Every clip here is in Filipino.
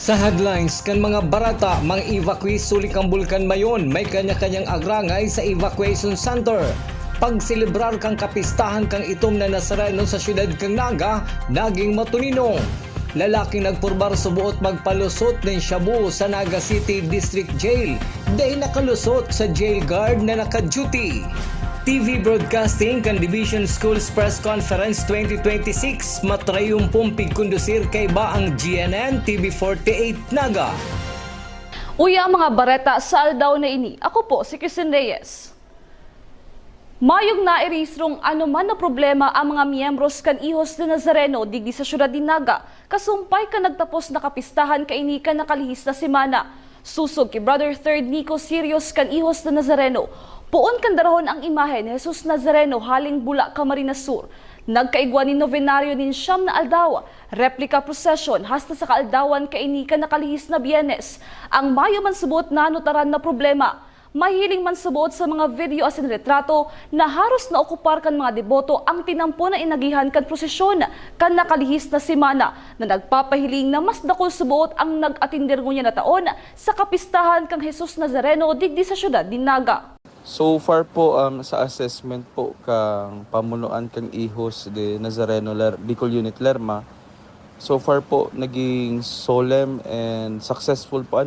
Sa headlines kan mga barata, mang evacuee sulik ang bulkan mayon, may kanya-kanyang agrangay sa evacuation center. Pagselebrar kang kapistahan kang itom na Nazareno sa syudad kang Naga, naging matunino. Lalaking nagpurbar subuot magpalusot ng shabu sa Naga City District Jail, dahil nakalusot sa jail guard na naka-duty. TV Broadcasting kan Division Schools Press Conference 2026 matrayumpong pigkondusir kay Baang GNN TV48 Naga. Uya mga bareta sa aldaw na ini. Ako po si Christine Reyes. Mayong nairistrong anuman na problema ang mga miyembros kan ihos na Nazareno digdi sa syudad din Naga. Kasumpay ka nagtapos na kapistahan kaini ka nakalihis na simana. Susog kay Brother 3rd Nico Sirios kan ihos na Nazareno. Puon kandarahon ang imahe ni Jesus Nazareno haling Bula, Camarines Sur. Nagkaigwa ni novenaryo nin siyam na aldaw, replica procession hasta sa kaaldawan kainikan nakalihis na Biyernes. Ang Mayo man subot na nutaran na problema. Mahiling man subot sa mga video as in retrato na haros na okupar kan mga deboto ang tinampo na inagihan kan prosesyon kan nakalihis na simana na nagpapahiling na mas dakol subot ang nag-atindir ngunya na taon sa kapistahan kang Jesus Nazareno digdi sa syudad din Naga. So far po sa assessment po kang pamunuan kang ihos de Nazareno Bicol Unit Lerma. So far po naging solemn and successful po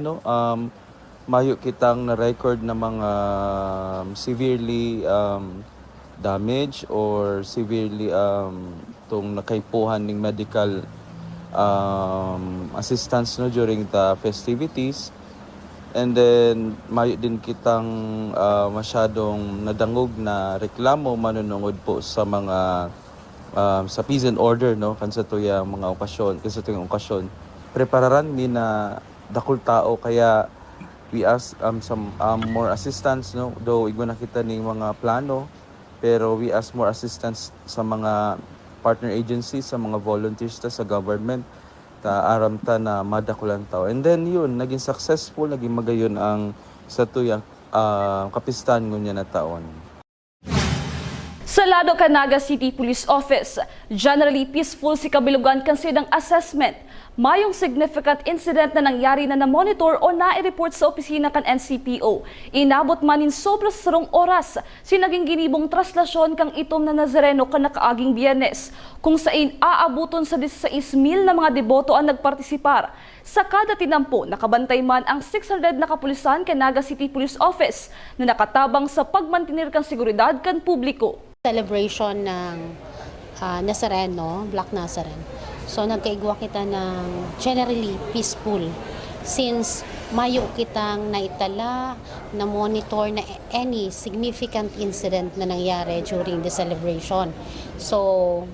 mayo kitang na record na mga severely damaged or severely tong nakaipuhan ng medical assistance no during the festivities. And then, mayo din kitang masyadong nadangog na reklamo manunungod po sa mga sa peace and order no kansa tuyang mga okasyon, prepararan mi na dakul tao kaya we ask some more assistance no, though igwa nakita ning mga plano, pero we ask more assistance sa mga partner agencies, sa mga volunteers sa government aram ta na madakulan tao. And then yun, naging successful, naging magayon ang sa tuyang kapistahan ngunya na taon. Sa lado ka Naga City Police Office, generally peaceful si kabilugan kansidang assessment. Mayong significant incident na nangyari na na-monitor o na-report sa opisina kan NCPO. Inabot manin sobra sarong oras sinaging ginibong traslasyon kang itom na Nazareno kan nakaaging Biyernes, kung sain aabuton sa 16,000 na mga deboto ang nagpartisipar. Sa kada tinampo, nakabantay man ang 600 na kapulisan kan Naga City Police Office na nakatabang sa pagmantinir kang seguridad kan publiko. Celebration ng Nazareno, Black Nazarene. So nagkaigwa kita ng generally peaceful since mayo kitang naitala na monitor na any significant incident na nangyari during the celebration. So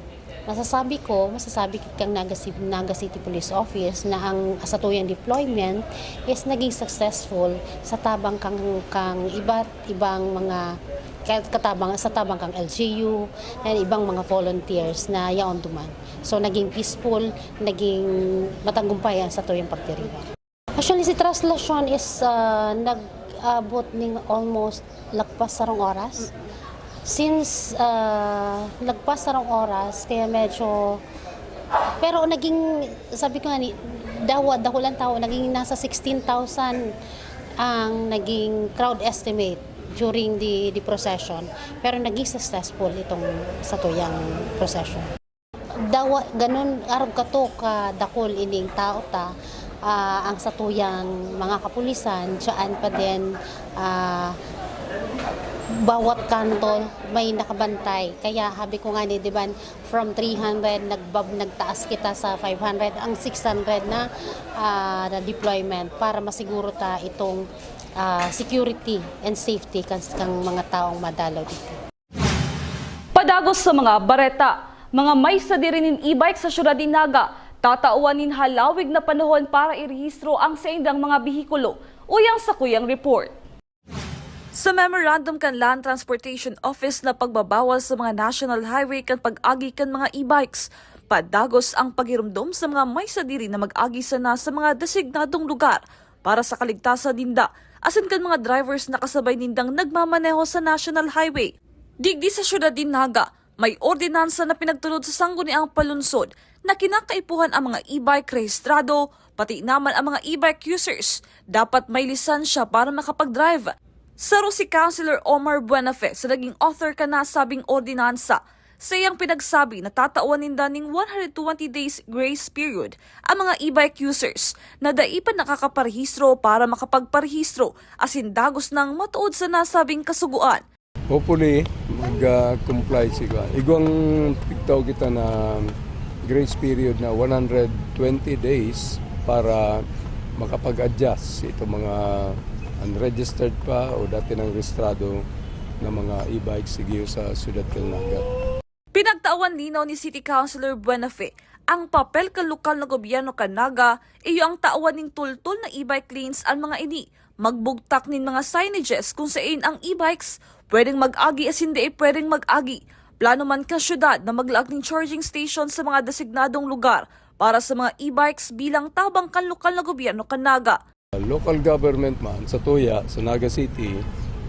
masasabi kang Naga City Police Office na ang asatuyang deployment is naging successful sa tabang kang iba't ibang mga sa tabang kang LGU and ibang mga volunteers na yaon duman. So naging peaceful, naging matanggumpay sa tuyang pagdiriwa. Actually si traslasyon is nag-abot ng almost lagpas sarong oras. Since lagpas sarong oras kaya medyo pero naging sabi ko nga ni dahulan tao naging nasa 16,000 ang naging crowd estimate during the procession, pero naging successful itong sa tuyang procession. Ganun arog kato ka dakol ining tao ang sa tuyang mga kapulisan diyan pa din bawat kanto may nakabantay, kaya habi ko nga ni diban from 300 nagtaas kita sa 500 ang 600 na deployment para masiguro ta itong security and safety kang mga taong madalaw dito. Padagos sa mga bareta, mga may sadirinin e-bike sa syudad din Naga, tatauanin halawig na panahon para irehistro ang sa indang mga bihikulo. Uyang sa kuyang report. Sa memorandum kan Land Transportation Office na pagbabawal sa mga national highway kan pag-agi kan mga e-bikes, padagos ang pagirumdom sa mga may sadiri na mag-agi sana sa mga designadong lugar para sa kaligtasan dinda, asin kan mga drivers na kasabay nindang nagmamaneho sa national highway. Digdi sa syudad din Naga, may ordinansa na pinagtulod sa sangguniang palunsod na kinakaipuhan ang mga e-bike rehistrado, pati naman ang mga e-bike users dapat may lisensya para makapag-drive. Saro si Councilor Omar Buenafe sa naging author ka nasabing ordinansa. Sa iyang pinagsabi na tatawan ninda ng 120 days grace period ang mga e-bike users na daipan nakakaparehistro para makapagparehistro asin dagos ng matuod sa nasabing kasuguan. Hopefully, mag-comply sila. Igwang pigtaw kita na grace period na 120 days para makapag-adjust ito mga unregistered pa o dati ng registrado na mga e-bikes sigiyo sa Ciudad Calnaga. Pinagtawan linaw ni City Councilor Buenafe, ang papel ka lokal na gobyerno Canaga iyo ang tawan ning tultol na e-bike lanes ang mga ini. Magbugtak nin mga signages kung saan ang e-bikes pwedeng mag-agi as hindi pwedeng mag-agi. Plano man ka syudad na maglaag ng charging station sa mga designadong lugar para sa mga e-bikes bilang tabang kan lokal na gobyerno Canaga. Local government man sa Tuya, sa Naga City,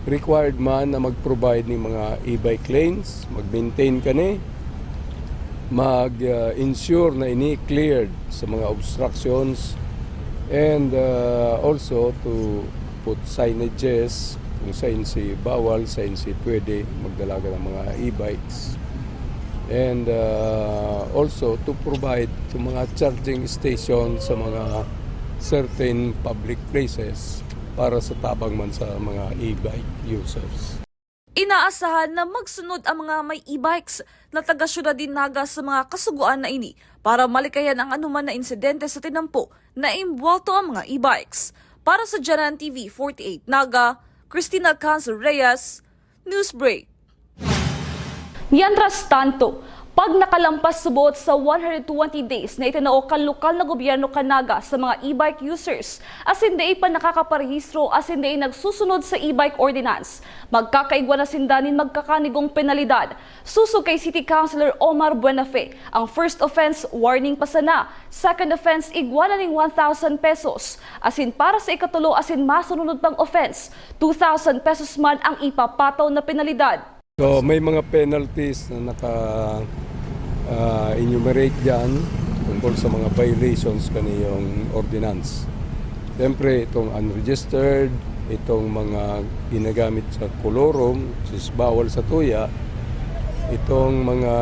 required man na mag-provide ng mga e-bike lanes, mag-maintain kani, mag-ensure na ini-cleared sa mga obstructions, and also to put signages kung saan si bawal, saan si pwede magdalaga ng mga e-bikes. And also to provide to mga charging station sa mga certain public places para sa tabang man sa mga e-bike users. Inaasahan na magsunod ang mga may e-bikes na taga-syudad din Naga sa mga kasuguan na ini para malikayan ang anuman na insidente sa tinampo na imbwalto ang mga e-bikes. Para sa Janan TV 48 Naga, Cristina Cancer Reyes, Newsbreak. Mientras tanto, pag nakalampas subot sa 120 days na itinao kan lokal na gobyerno Canaga sa mga e-bike users as hindi pa nakakaparehistro as hindi nagsusunod sa e-bike ordinance, magkakaigwa na sindanin magkakanigong penalidad. Susog kay City Councilor Omar Buenafe, ang first offense warning pa sana, second offense igwana ning 1,000 pesos, asin para sa ikatulo asin masunod pang offense, 2,000 pesos man ang ipapataw na penalidad. So may mga penalties na enumerate dyan tungkol sa mga violations kaniyong ordinance. Siyempre itong unregistered, itong mga ginagamit sa kolorom, which is bawal sa Tuya, itong mga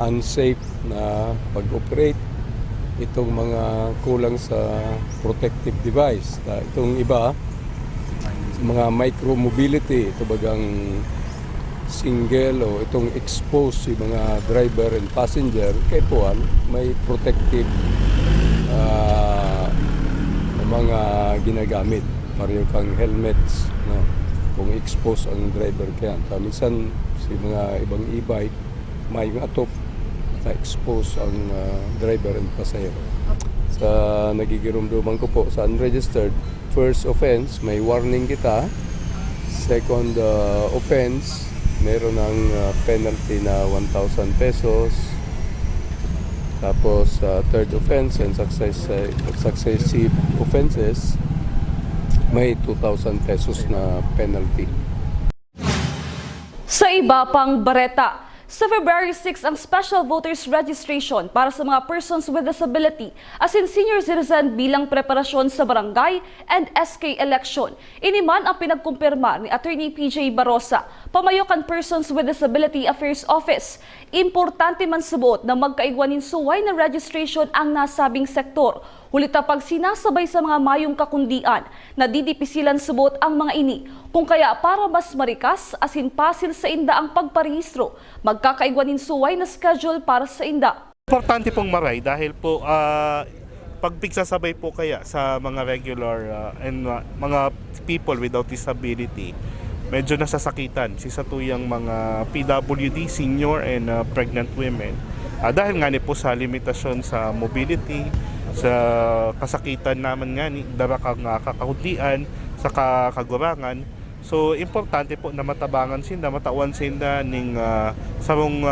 unsafe na pag-operate, itong mga kulang sa protective device. Itong iba, mga micro-mobility, ito bagang single o itong expose yung mga driver and passenger kay puan may protective na mga ginagamit pareho kang helmets no kung expose ang driver kaya minsan si mga ibang e-bike may atop ka-expose ang driver and passenger. Sa nagigirumduman ko po sa unregistered, first offense may warning kita, second offense meron ng penalty na 1,000 pesos. Tapos third offense and successive offenses may 2,000 pesos na penalty. Sa iba pang bareta, sa February 6 ang special voters registration para sa mga persons with disability as in senior citizen bilang preparasyon sa barangay and SK election. Iniman ang pinagkumpirma ni Attorney PJ Barosa, Pamayokan Persons with Disability Affairs Office. Importante man subot na magkaigwanin suway na registration ang nasabing sektor. Hulita pag sinasabay sa mga mayong kakundian na didipisilan subot ang mga ini. Kung kaya para mas marikas asin pasil sa inda ang pagparehistro, magkakaigwanin suway na schedule para sa inda. Importante pong maray dahil po pagpigsasabay po kaya sa mga regular and mga people without disability, medyo nasasakitan si satuyang mga PWD, senior and pregnant women. Dahil nga po sa limitasyon sa mobility, sa kasakitan naman nga ni darakang kakundian, sa kagurangan. So importante po na matabangan sinda, matawan sinda ning sarong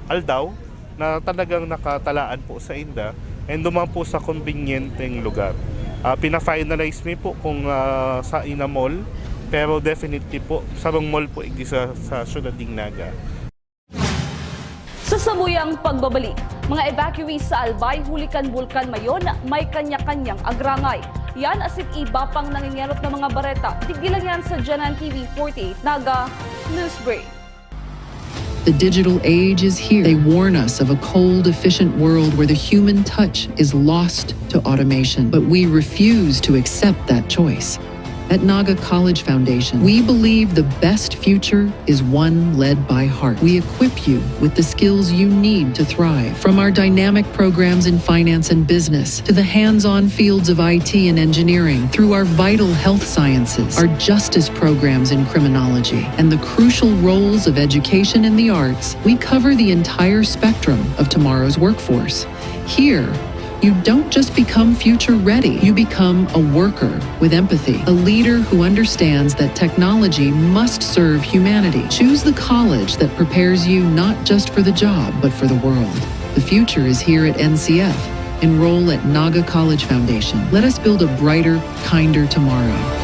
aldaw na talagang nakatalaan po sa inda and duman po sa convenienteng lugar. Pina-finalize mi po kung sa ina mall, pero definitely po sarong mall po sa Ciudad Naga. Sa sabuyang pagbabalik, Mga evacuees sa Albay, Hulican, Bulkan, Mayon, may kanya-kanyang agrangay. Yan as in iba pang nangingerot ng mga bareta. Tigilan yan sa Janan TV 48 Naga News Break. The digital age is here. They warn us of a cold, efficient world where the human touch is lost to automation. But we refuse to accept that choice. At Naga College Foundation, we believe the best future is one led by heart. We equip you with the skills you need to thrive. From our dynamic programs in finance and business, to the hands-on fields of IT and engineering, through our vital health sciences, our justice programs in criminology, and the crucial roles of education in the arts, we cover the entire spectrum of tomorrow's workforce. Here, you don't just become future ready, you become a worker with empathy, a leader who understands that technology must serve humanity. Choose the college that prepares you not just for the job, but for the world. The future is here at NCF. Enroll at Naga College Foundation. Let us build a brighter, kinder tomorrow.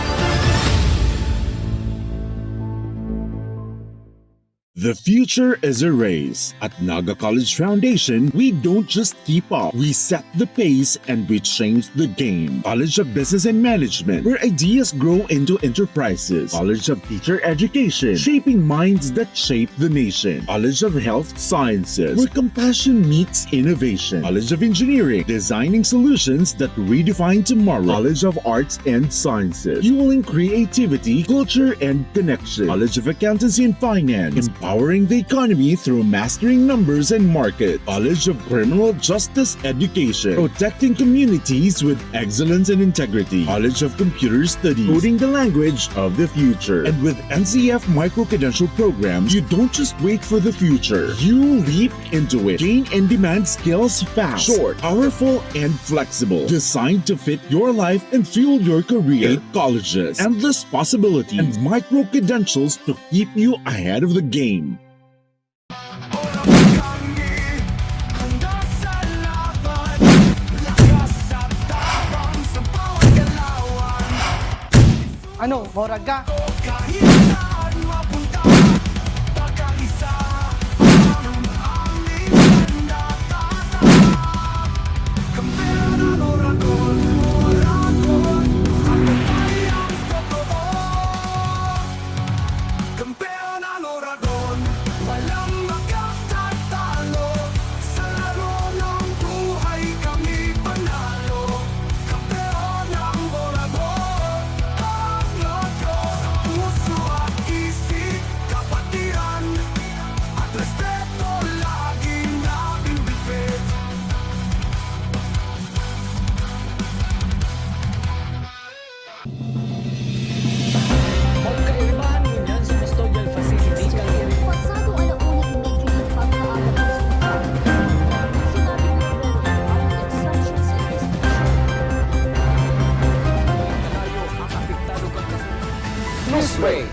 The future is a race. At Naga College Foundation, we don't just keep up, we set the pace and we change the game. College of Business and Management, where ideas grow into enterprises. College of Teacher Education, shaping minds that shape the nation. College of Health Sciences, where compassion meets innovation. College of Engineering, designing solutions that redefine tomorrow. College of Arts and Sciences, fueling creativity, culture, and connection. College of Accountancy and Finance, empowering the economy through mastering numbers and markets. College of Criminal Justice Education, protecting communities with excellence and integrity. College of Computer Studies, coding the language of the future. And with NCF micro-credential programs, you don't just wait for the future, you leap into it. Gain and demand skills fast, short, powerful, and flexible. Designed to fit your life and fuel your career. 8 colleges, endless possibilities, and micro-credentials to keep you ahead of the game. Ano, morag ka? Magkaibahan ngunyan sa custodial facility kang Pasado alauna immediately pagkaabot ng sultan. Sinabi ni Guerrero ang exceptions investigation. tayo ang apektado kang Newsbreak.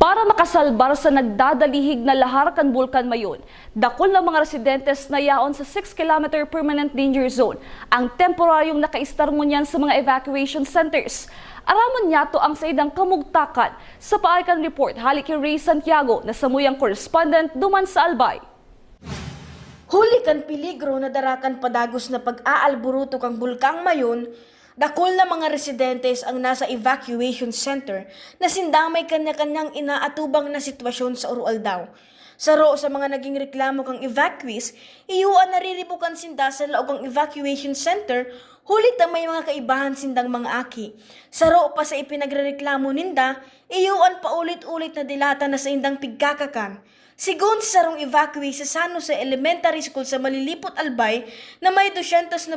Para makasalbar sa nagdadalihig na lahar kan Bulkan Mayon, dakol ng mga residentes na yaon sa 6-kilometer permanent danger zone ang temporaryong nakaistar ngunyan sa mga evacuation centers. Araman niyato ang sa idang kamugtakan sa paaykan report halik kay Ray Santiago na samuyang correspondent duman sa Albay. Huli kan peligro na darakan padagos na pag-aalburuto kang Bulkang Mayon, dakol na mga residentes ang nasa evacuation center na sindang may kanya-kanyang inaatubang na sitwasyon sa Urualdaw. Saro sa mga naging reklamo kang evacuees, iyuan nariribukan sinda sa laog ang evacuation center, hulit ang may mga kaibahan sindang mga aki. Saro pa sa ipinagrereklamo ninda, iyuan pa ulit-ulit na dilata na sa indang pigkakakan. Sigun sa sarong evacuee sa San Jose Elementary School sa Malilipot, Albay na may 297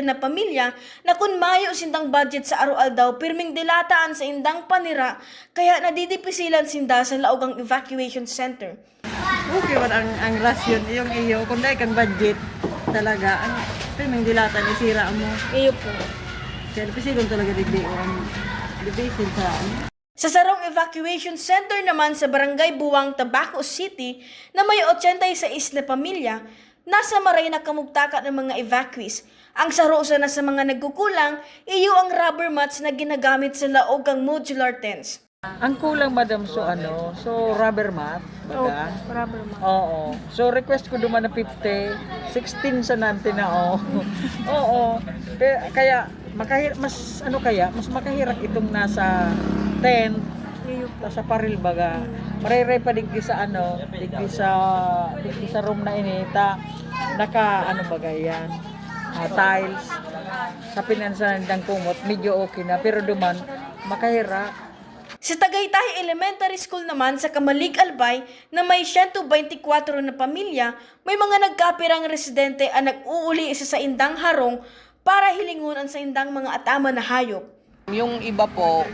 na pamilya na kun mayo sindang budget sa Arualdaw pirming dilataan sa indang panira kaya nadidipisilan sinda sa laogang evacuation center. Okay man ang rasyon yung iyo kung dahil kang budget talaga ang pirming dilata ni sira mo. Iyo po. Kaya pisigon talaga digdi ang division sa Sa sarong evacuation center naman sa Barangay Buwang, Tabaco City na may 86 na pamilya, nasa maray na kamugtaka ng mga evacuees. Ang sarosa na sa mga nagkukulang, iyo ang rubber mats na ginagamit sa laog ang modular tents. ang kulang madam so rubber mat Baga? Problem. Oo. So request ko duman na 50, 16 sa nante na Oo. Kaya mas mas makahirak itong nasa 10 sa paril baga. Maray pa digdi sa digdi sa room na ini ta naka baga yan. Tiles sa pinansanan ng kumot medyo okay na pero duman makahirak. Sa Tagaytay Elementary School naman sa Kamalig Albay na may 124 na pamilya, may mga nagkapirang residente ang nag-uuli isa sa indang harong para hilingon ang sa indang mga atama na hayop. Yung iba po,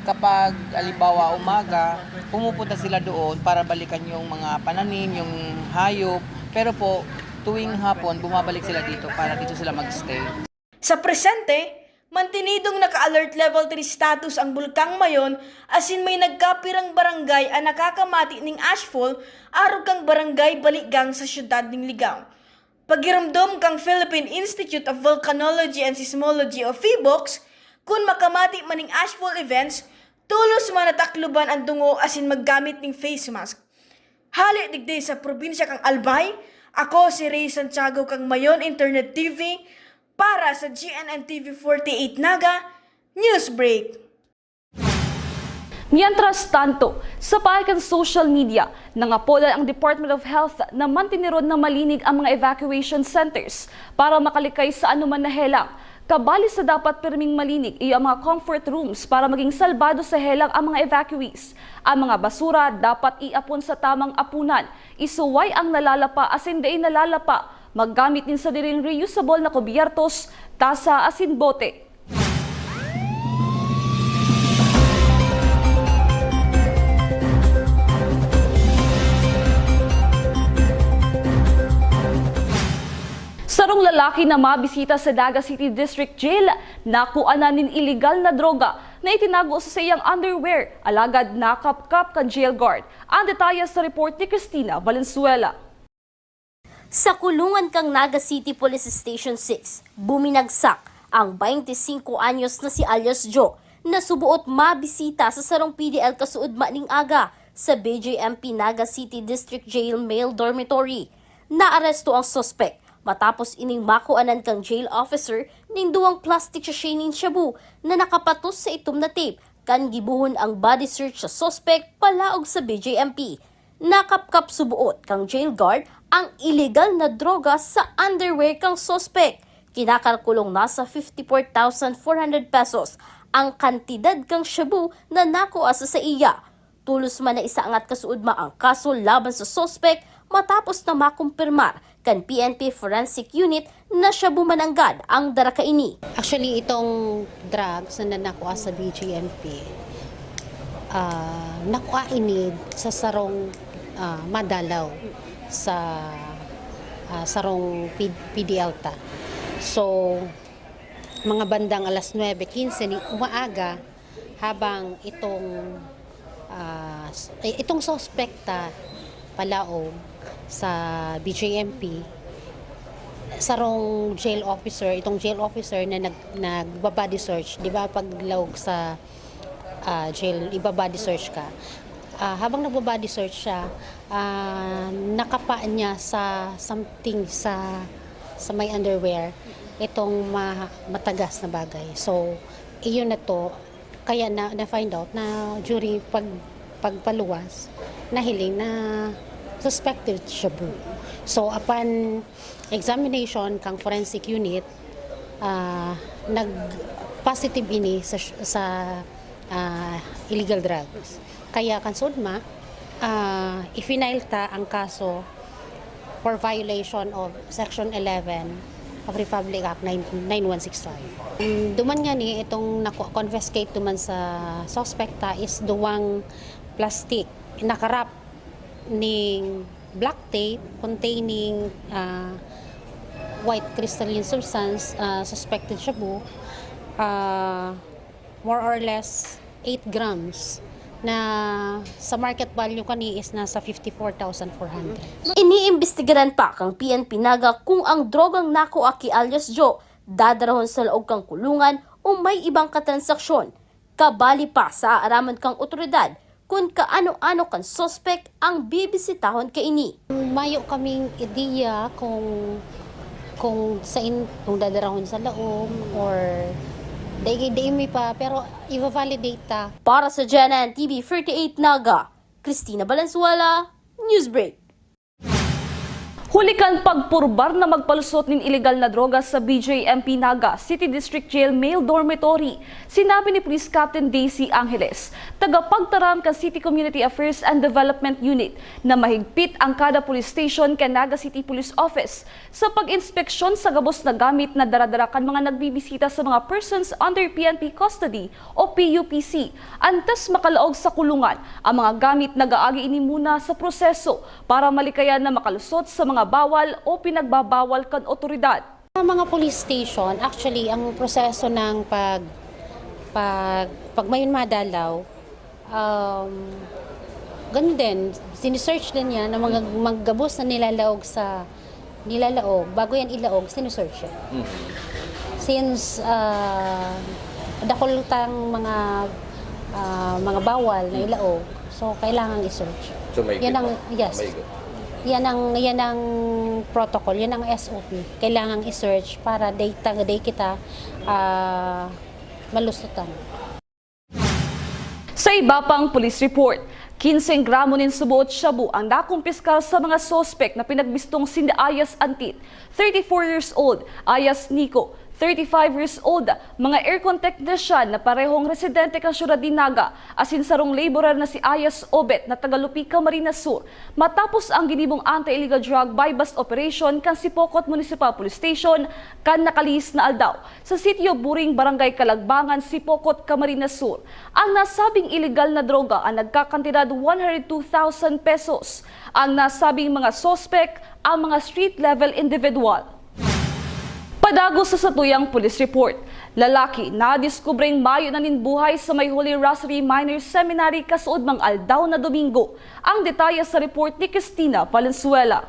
kapag alibawa umaga, pumupunta sila doon para balikan yung mga pananim, yung hayop. Pero po, tuwing hapon, bumabalik sila dito para dito sila mag-stay. Sa presente, mantinidong naka-alert level 3 status ang Bulkang Mayon asin may nagkapirang barangay ang nakakamati ning ashfall arog kang barangay Baligang sa syudad ning Ligaw. Pagiramdom kang Philippine Institute of Volcanology and Seismology o PHIVOLCS, kung makamati maning ashfall events, tulos manatakluban ang dungo asin maggamit ning face mask. Hali digdi sa probinsya kang Albay, ako si Ray Santiago kang Mayon Internet TV, para sa GNN TV 48 Naga News Break. Mientras tanto, sa pahayagan social media, nangapola ang Department of Health na mantinirod na malinig ang mga evacuation centers para makalikay sa anuman na helang. Kabali sa dapat pirming malinig iyo ang mga comfort rooms para maging salbado sa helang ang mga evacuees. Ang mga basura dapat iapon sa tamang apunan. Isuway ang nalalapa asin daing nalalapa. Maggamit din sa diring reusable na kubyertos, tasa asin bote. Sarong lalaki na mabisita sa Naga City District Jail, nakuanan nin illegal na droga na itinago sa sayang underwear, alagad nakapkap kan jail guard. Ang detalye sa report ni Cristina Valenzuela. Sa kulungan kang Naga City Police Station 6, buminagsak ang 25 anyos na si alias Joe na subuot mabisita sa sarong PDL kasuod maning aga sa BJMP Naga City District Jail Male Dormitory. Naaresto ang suspect matapos ining makuanan kang jail officer ning duwang plastic sachet ning shabu na nakapatos sa itom na tape kan gibuhon ang body search sa suspect palaog sa BJMP. Nakapkap subuot kang jail guard ang illegal na droga sa underwear kang suspect. Kinakalkulong nasa 54,400 pesos ang kantidad kang shabu na nakuha sa iya. Tulos man na isaangat kasuod ma ang kaso laban sa suspect matapos na makumpirmar kan PNP Forensic Unit na shabu mananggad ang darakaini. Actually, itong drugs na nakuha sa BJMP, nakuha ini sa sarong madalaw sa sarong PDL ta. So, mga bandang alas 9:15 ni umaaga habang itong suspekta palaog sa BJMP sarong jail officer, itong jail officer na nagbabody search, di ba paglawag sa jail, ibabody search ka. Habang nagbabody search siya, nakapa niya sa something sa may underwear, itong matagas na bagay. So, iyon na to, kaya na-find out na during pagpaluwas, nahiling na suspected shabu. So, upon examination kang forensic unit, nag-positive ini sa illegal drugs. Kaya kan sudma, i-final ta ang kaso for violation of Section 11 of Republic Act 9165. Duman nga ni itong confiscate duman sa suspecta is duwang plastic nakarap ning black tape containing white crystalline substance, suspected shabu, more or less 8 grams na sa market value kani is nasa 54,400. Iniimbestigaran pa kang PNP Naga kung ang drogang nakuha ki alias Joe dadarahon sa laog kang kulungan o may ibang katransaksyon. Kabali pa sa aaraman kang otoridad kung kaano-ano kan suspect ang bibisitahon kaini. Mayo kaming ideya kung kung dadarahon sa laom or day may pa pero i-validate ta. Para sa GNN TV 38 Naga, Cristina Valenzuela, Newsbreak. Huli kan pagpurbar na magpalusot ng illegal na droga sa BJMP Naga City District Jail Male Dormitory. Sinabi ni Police Captain Daisy Angeles, tagapagtaram kan City Community Affairs and Development Unit, na mahigpit ang kada police station kan Naga City Police Office sa pag-inspeksyon sa gabos na gamit na daradara kan mga nagbibisita sa mga persons under PNP custody o PUPC. Antes makalaog sa kulungan, ang mga gamit nagaagi ini muna sa proseso para malikayan na makalusot sa mga bawal o pinagbabawal kan otoridad. Sa mga police station, actually, ang proseso ng pag mayon madalaw, ganun din, sinisearch din yan na mga maggabos na nilalaog, bago yan ilaog, sinisearch yan. Since dakol tang mga bawal na ilaog, so kailangan i-search. So may yan ang, yes. Yan ang protocol, yan ang SOP. Kailangang i-search para day kita malusutan. Sa iba pang police report, 15 gramo nin subuot shabu ang nakumpiskal sa mga sospek na pinagbistong si Ayas Antit, 34 years old, Ayas Nico, 35 years old, mga aircon technician na parehong residente kang Syudad Dinaga, asin sarong laborer na si Ayas Obet na Tagalupi, Camarines Sur, matapos ang ginibong anti-illegal drug buy-bust operation kan Sipokot Municipal Police Station kan nakalihis na aldaw sa sitio Buring, Barangay Kalagbangan, Sipokot, Camarines Sur. Ang nasabing illegal na droga ang nagkakantidad 102,000 pesos. Ang nasabing mga sospek ang mga street-level individual. Padagos sa satuyang police report, lalaki na diskubreng mayo na ninbuhay sa may Holy Rosary Minor Seminary kasuod mang aldaw na Domingo. Ang detalye sa report ni Cristina Valenzuela.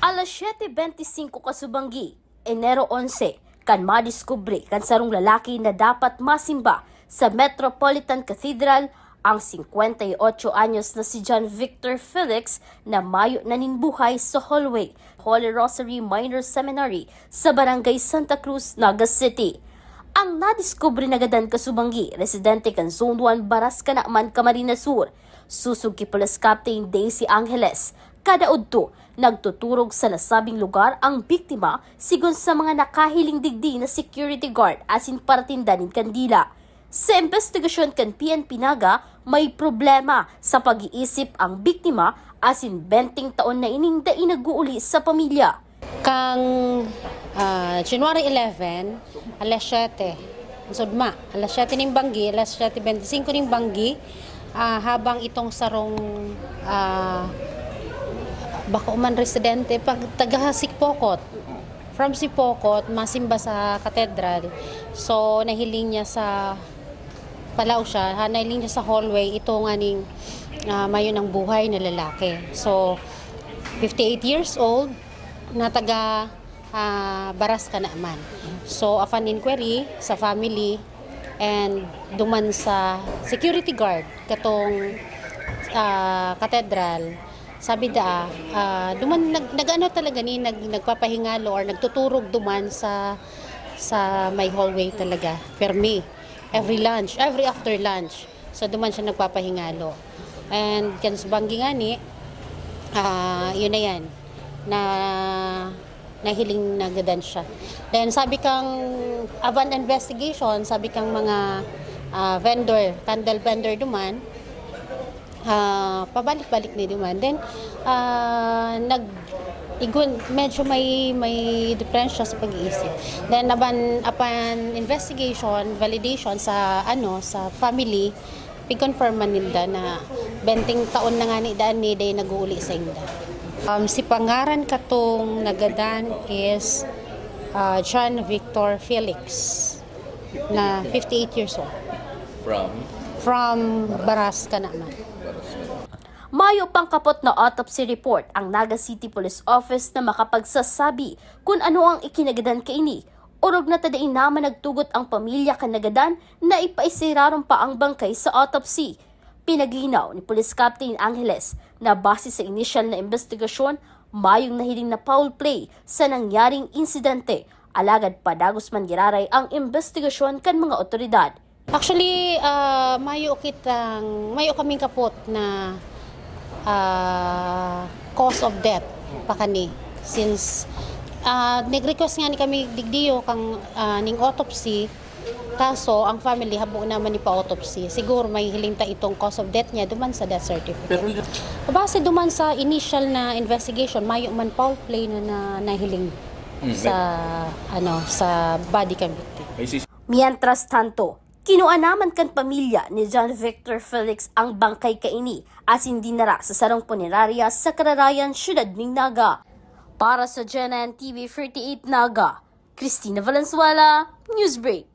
Alas 7:25 kasubanggi, Enero 11, kan madiskubre kan sarong lalaki na dapat masimba sa Metropolitan Cathedral ang 58 anyos na si John Victor Felix na mayo na ninbuhay sa hallway Holy Rosary Minor Seminary sa Barangay Santa Cruz, Naga City. Ang nadiskubre na gadan kasubanggi, residente kan Zone 1 Baras Kanakman, Camarines Sur. Susug ki Police Captain Daisy Angeles, kada udto nagtuturog sa nasabing lugar ang biktima sigon sa mga nakahiling digdi na security guard asin paratindanin kandila. Sa investigasyon kan PNP Naga, may problema sa pag-iisip ang biktima asin 20 taon na ining nag-uuli sa pamilya. Kang January 11, alas 7, sudma, alas 7 ning banggi, alas 7:25 ning banggi, habang itong sarong baka man residente pag taga Sipokot. From Sipokot, masimba sa katedral. So nahiling niya sa palaw siya, nahiling niya sa hallway ito nga ning mayon ng buhay na lalaki. So 58 years old na taga Baras Kanakman. So upon inquiry sa family and duman sa security guard katong katedral, sabi duman nagano talaga ni nagpapahingalo or nagtuturog duman sa may hallway talaga permi every after lunch, so duman siya nagpapahingalo and kansbanggi nga ni yun na yan na nahiling nagadan siya. Then sabi kang avant investigation, sabi kang mga candle vendor duman, pabalik-balik ni duman. Then medyo may difference siya sa pag-iisip. Then upon investigation, validation sa sa family, i-confirm man nila na 20 taon na nga ni daan ni day nag-uuli sa inda. Si pangaran katong nagadan is John Victor Felix na 58 years old. From Baras Kanakman. Mayo pang kapot na autopsy report ang Naga City Police Office na makapagsasabi kung ano ang ikinagadan kaini. Orog na tadain naman nagtugot ang pamilya kanagadan na ipaisiraron pa ang bangkay sa autopsy. Pinaglinaw ni Police Captain Angeles na base sa initial na investigasyon, mayong nahiling na foul play sa nangyaring insidente. Alagad padagos man giraray ang investigasyon kan mga otoridad. Actually, mayo kaming kapot na cause of death pa kani. Since nag-request nga ni kami digdiyo kang ning autopsy, kaso ang family habo naman ni pa-autopsy. Siguro may hilinta itong cause of death niya duman sa death certificate. Base duman sa initial na investigation, mayo man foul play na nahiling sa body cam victim. Mientras tanto, kinuanaman kan pamilya ni John Victor Felix ang bangkay kaini as hindi nara sa sarong punerarya sa Kararayan, Siyudad ng Naga. Para sa GNN TV 38 Naga, Cristina Valenzuela, Newsbreak.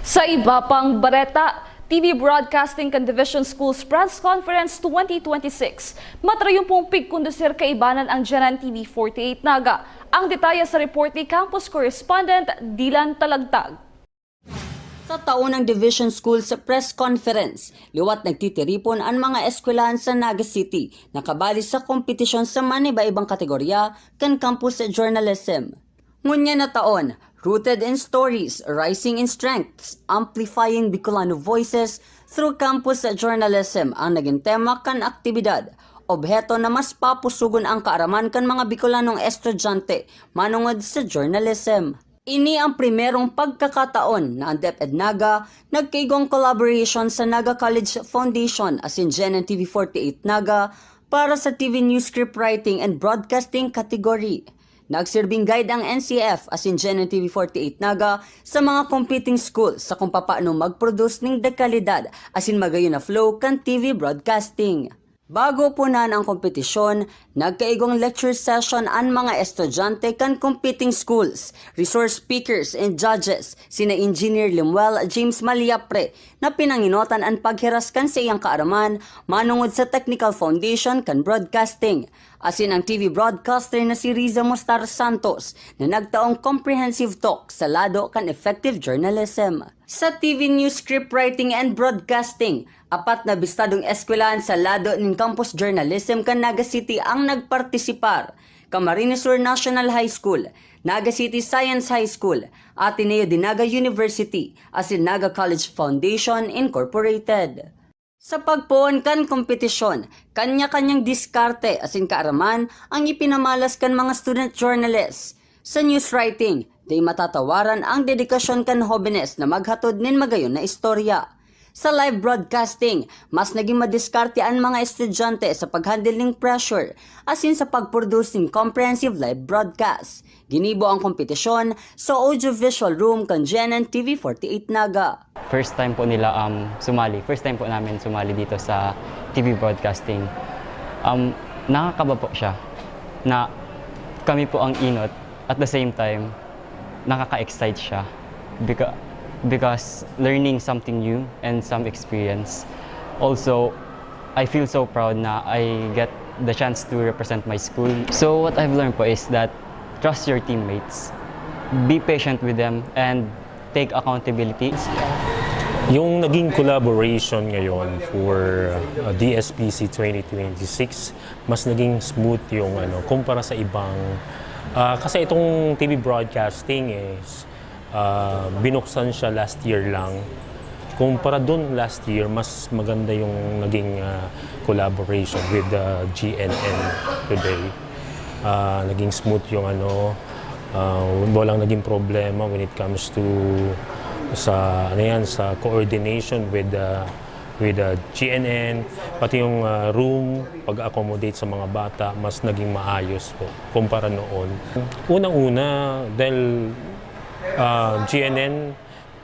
Sa iba pang bareta, TV Broadcasting kan Division Schools Press Conference 2026. Matrayumpong pigkondusir kaibanan ang GNN TV 48 Naga. Ang detalye sa report ni Campus Correspondent Dylan Talagtag. Sa taunang Division School sa press conference, liwat nagtitiripon ang mga eskwelahan sa Naga City na kabali sa kompetisyon sa maniba-ibang kategorya kan campus journalism. Ngunya na taon, rooted in stories, rising in strengths, amplifying Bicolano voices through campus journalism ang naging tema kan aktibidad. Obheto na mas papusugon ang kaaraman kan mga Bicolanong estudyante manungod sa journalism. Ini ang primerong pagkakataon na ang DepEd Naga nagkaigong collaboration sa Naga College Foundation as in GNN TV 48 Naga para sa TV News Script Writing and Broadcasting category. Nagsirbing guide ang NCF as in GNN TV 48 Naga sa mga competing schools sa kung paano mag-produce ng dekalidad as in magayon na flow kan TV broadcasting. Bago punan ang kompetisyon, nagkaigong lecture session ang mga estudyante kan competing schools, resource speakers and judges, sina Engineer Limuel James Maliapre, na pinanginotan ang paghiras kan sa iyang kaaraman manungod sa technical foundation kan broadcasting. Asin ang TV broadcaster na si Riza Mustar Santos na nagtaong comprehensive talk sa lado kan effective journalism. Sa TV News Script Writing and Broadcasting, apat na bistadong eskwelahan sa lado ng Campus Journalism kan Naga City ang nagpartisipar. Camarines Sur National High School, Naga City Science High School, Ateneo de Naga University, asin Naga College Foundation Incorporated. Sa pagpuon kan kompetisyon, kanya-kanyang diskarte asin kaaraman ang ipinamalas kan mga student journalists. Sa news writing, di matatawaran ang dedikasyon kan hobenes na maghatod nin magayon na istorya. Sa live broadcasting, mas naging madiskarte ang mga estudyante sa paghandle ng pressure asin sa pagproduce ng comprehensive live broadcast. Ginibo ang kompetisyon sa audiovisual room kan GNN TV 48 Naga. First time po nila sumali. First time po namin sumali dito sa TV broadcasting. Nakakaba po siya na kami po ang inot. At the same time, nakaka-excite siya because learning something new and some experience. Also, I feel so proud na I get the chance to represent my school. So what I've learned po is that trust your teammates, be patient with them, and take accountability. Yung naging collaboration ngayon for DSPC 2026, mas naging smooth yung kumpara sa ibang kasi itong TV broadcasting is binuksan siya last year lang. Kumpara dun last year, mas maganda yung naging collaboration with GNN today. Naging smooth yung walang naging problema when it comes to sa coordination with GNN, pati yung room, pag-accommodate sa mga bata, mas naging maayos po kumpara noon. Unang-una, dahil GNN,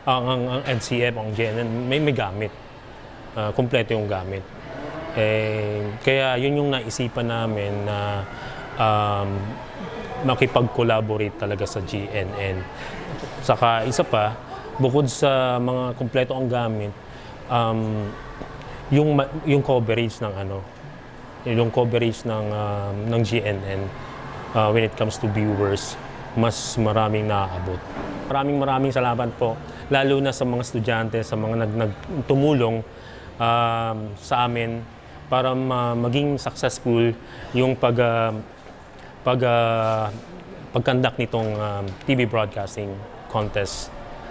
ang NCF, ang GNN, may gamit. Kompleto yung gamit. Kaya yun yung naisipan namin na makipag-collaborate talaga sa GNN. Saka isa pa, bukod sa mga kompleto ang gamit, yung coverage ng GNN when it comes to viewers, mas maraming naaabot. Maraming salamat po, lalo na sa mga estudyante, sa mga nagtumulong sa amin para maging successful yung pag-conduct nitong TV broadcasting contest.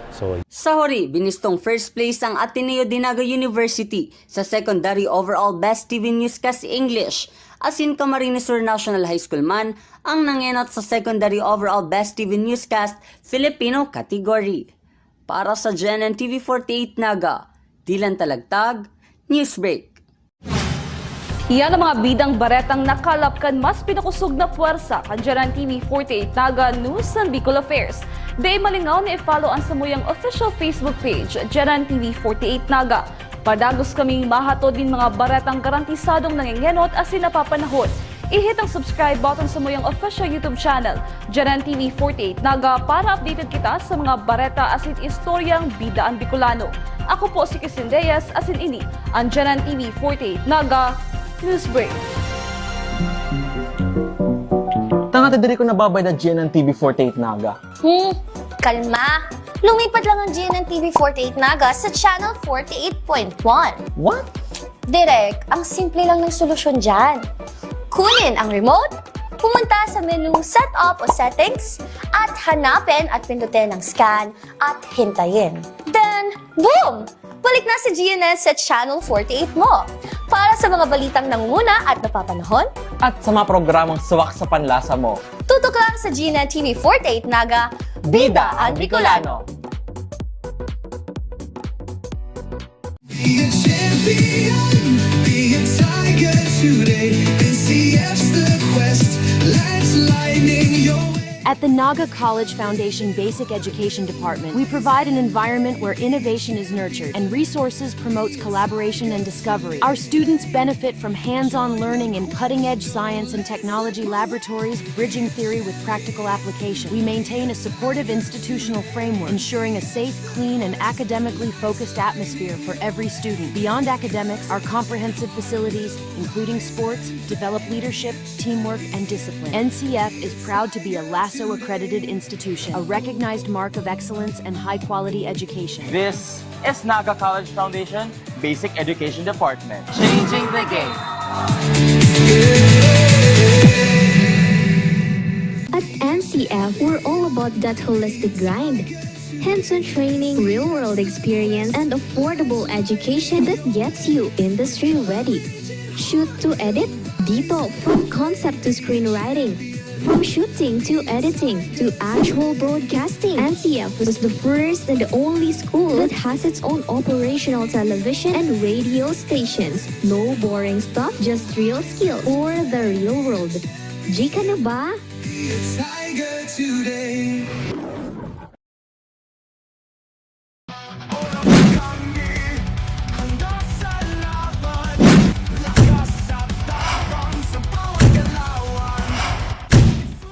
So, Sa huri, binistong first place ang Ateneo Dinaga University sa Secondary Overall Best TV Newscast English. Asin Camarines Sur National High School man ang nangenot sa Secondary Overall Best TV Newscast Filipino category. Para sa GNN TV 48 Naga, Dilan Talagtag, Newsbreak. Iyan ang mga bidang baretang nakalapkan mas pinakusog na puwersa kan GNN TV 48 Naga News and Bicol Affairs. Day malingaw na i-follow ang samuyang official Facebook page, GNN TV 48 Naga. Padagos kaming mahatod din mga baretang garantisadong nangingenot as napapanahon. I-hit ang subscribe button sa muyang official YouTube channel, GNN TV 48 Naga, para updated kita sa mga bareta as istoryang bidaan Bicolano. Ako po si Kisin Reyes, asin ini ang GNN TV 48 Naga Newsbreak. Tanga diri ko nababay na GNN TV 48 Naga. Kalma! Lumipat lang ang GNN TV 48 Naga sa channel 48.1. What? Direk, ang simple lang ng solusyon dyan. Kunin ang remote, pumunta sa menu Setup o Settings, at hanapin at pindutin ang scan at hintayin. Then, boom! Balik na si GNN sa channel 48 mo. Para sa mga balitang nangunguna at napapanahon, At sa mga programang suwak sa panlasa mo. tutok lang sa GNN TV 48 Naga, Bida ang Bicolano! Be a champion, be a tiger today. NCF's the quest, let's lightning your way. At the Naga College Foundation Basic Education Department, we provide an environment where innovation is nurtured and resources promotes collaboration and discovery. Our students benefit from hands-on learning in cutting-edge science and technology laboratories, bridging theory with practical application. We maintain a supportive institutional framework, ensuring a safe, clean, and academically focused atmosphere for every student. Beyond academics, our comprehensive facilities, including sports, develop leadership, teamwork, and discipline. NCF is proud to be a LASO-accredited institution, a recognized mark of excellence and high-quality education. This is Naga College Foundation Basic Education Department. Changing the game. At NCF, we're all about that holistic grind. Hands-on training, real-world experience, and affordable education that gets you industry ready. Shoot to edit, dito from concept to screenwriting. From shooting to editing to actual broadcasting, NCF was the first and the only school that has its own operational television and radio stations. No boring stuff, just real skills for the real world. Jika na ba? Be a tiger today.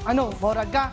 Ano, morag ka?